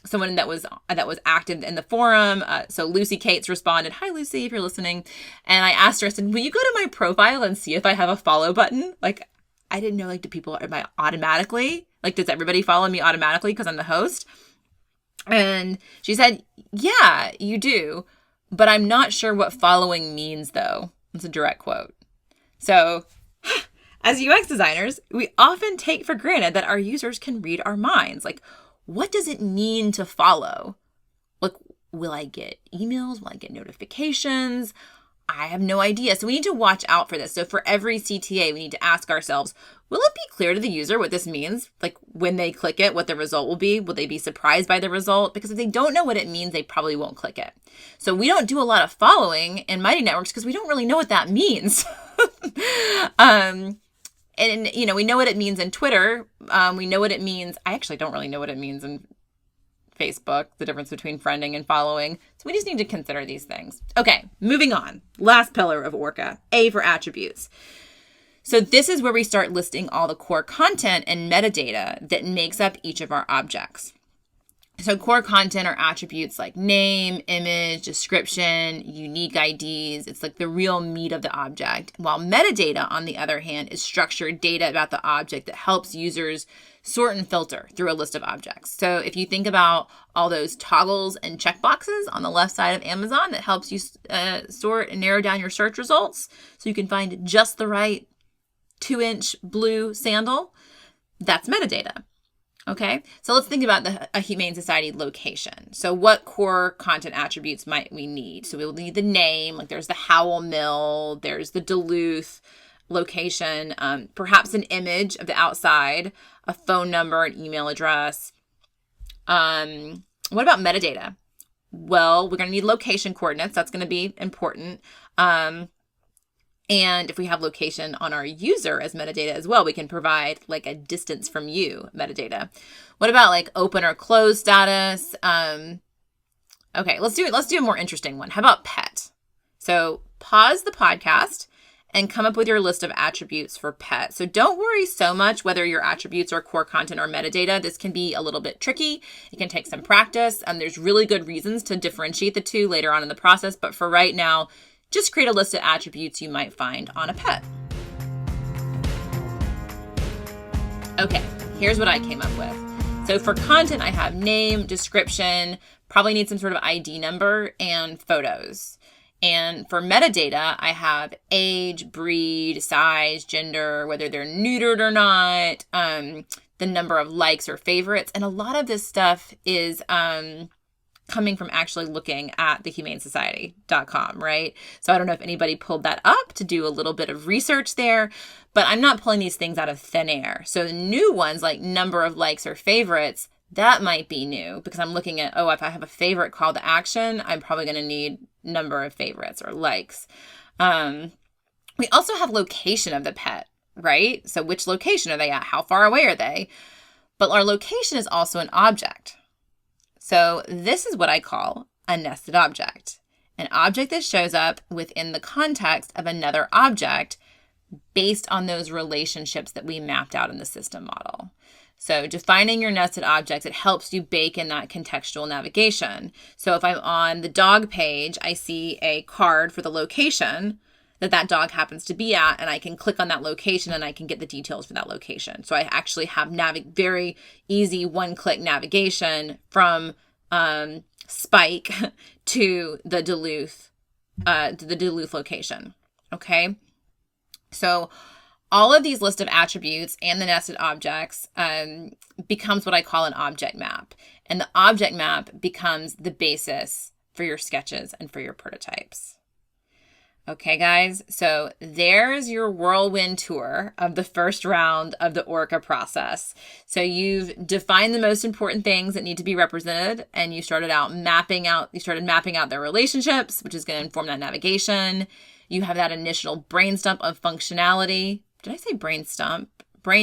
someone that was active in the forum. So Lucy Cates responded, "Hi Lucy, if you're listening," and I asked her, I said, "Will you go to my profile and see if I have a follow button?" Like, I didn't know, like, do people, am I automatically? Like, does everybody follow me automatically because I'm the host? And she said, yeah, you do, but I'm not sure what following means, though. That's a direct quote. So as UX designers, we often take for granted that our users can read our minds. Like, what does it mean to follow? Like, will I get emails? Will I get notifications? I have no idea. So we need to watch out for this. So for every CTA, we need to ask ourselves, will it be clear to the user what this means? Like when they click it, what the result will be? Will they be surprised by the result? Because if they don't know what it means, they probably won't click it. So we don't do a lot of following in Mighty Networks because we don't really know what that means. And, we know what it means in Twitter. We know what it means. I actually don't really know what it means in Facebook, the difference between friending and following. So we just need to consider these things. Okay, moving on. Last pillar of ORCA, A for attributes. So this is where we start listing all the core content and metadata that makes up each of our objects. So core content are attributes like name, image, description, unique IDs. It's like the real meat of the object. While metadata, on the other hand, is structured data about the object that helps users sort and filter through a list of objects. So if you think about all those toggles and checkboxes on the left side of Amazon that helps you sort and narrow down your search results so you can find just the right 2-inch blue sandal, that's metadata. Okay, so let's think about a Humane Society location. So what core content attributes might we need? So we'll need the name, like there's the Howell Mill, there's the Duluth location, perhaps an image of the outside, a phone number, an email address. What about metadata? Well, we're going to need location coordinates. That's going to be important. And if we have location on our user as metadata as well, we can provide like a distance from you metadata. What about like open or closed status? Okay, let's do a more interesting one. How about pet? So pause the podcast and come up with your list of attributes for pet. So don't worry so much whether your attributes are core content or metadata. This can be a little bit tricky. It can take some practice. There's really good reasons to differentiate the two later on in the process. But for right now, just create a list of attributes you might find on a pet. Okay, here's what I came up with. So for content, I have name, description, probably need some sort of ID number, and photos. And for metadata, I have age, breed, size, gender, whether they're neutered or not, the number of likes or favorites. And a lot of this stuff is coming from actually looking at the humanesociety.com, right? So I don't know if anybody pulled that up to do a little bit of research there, but I'm not pulling these things out of thin air. So the new ones like number of likes or favorites, that might be new because I'm looking at, if I have a favorite call to action, I'm probably going to need number of favorites or likes. We also have location of the pet, right? So which location are they at? How far away are they? But our location is also an object. So this is what I call a nested object, an object that shows up within the context of another object based on those relationships that we mapped out in the system model. So defining your nested objects, it helps you bake in that contextual navigation. So if I'm on the dog page, I see a card for the location that dog happens to be at, and I can click on that location and I can get the details for that location. So I actually have very easy one-click navigation from Spike to the Duluth location. Okay, so all of these list of attributes and the nested objects becomes what I call an object map, and the object map becomes the basis for your sketches and for your prototypes. Okay, guys, so there's your whirlwind tour of the first round of the ORCA process. So you've defined the most important things that need to be represented, and you started mapping out their relationships, which is going to inform that navigation. You have that initial brain dump of functionality. Did I say brain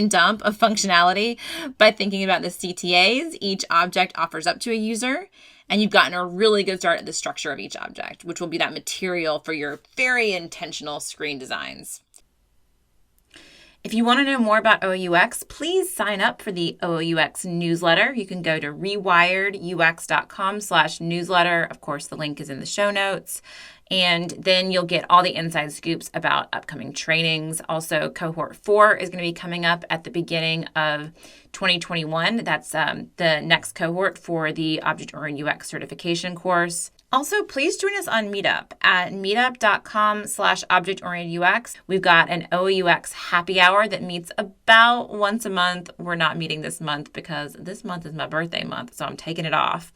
dump of functionality by thinking about the CTAs each object offers up to a user. And you've gotten a really good start at the structure of each object, which will be that material for your very intentional screen designs. If you want to know more about OOUX, please sign up for the OOUX Newsletter. You can go to rewiredux.com/newsletter. Of course, the link is in the show notes. And then you'll get all the inside scoops about upcoming trainings. Also, Cohort 4 is going to be coming up at the beginning of 2021. That's the next cohort for the Object-Oriented UX Certification course. Also, please join us on Meetup at meetup.com/object-oriented-UX. We've got an OOUX happy hour that meets about once a month. We're not meeting this month because this month is my birthday month, so I'm taking it off.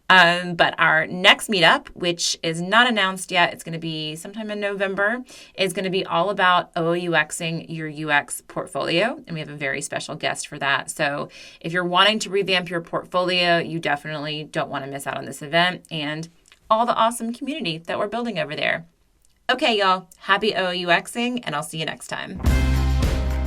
But our next meetup, which is not announced yet, it's going to be sometime in November, is going to be all about OOUXing your UX portfolio. And we have a very special guest for that. So if you're wanting to revamp your portfolio, you definitely don't want to miss out on this event and all the awesome community that we're building over there. Okay, y'all, happy OOUXing, and I'll see you next time.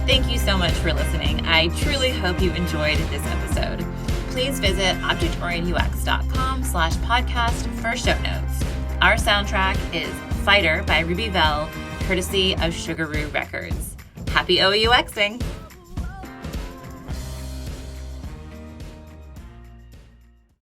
Thank you so much for listening. I truly hope you enjoyed this episode. Please visit objectorientedux.com/podcast for show notes. Our soundtrack is Fighter by Ruby Vell, courtesy of Sugaroo Records. Happy OOUXing!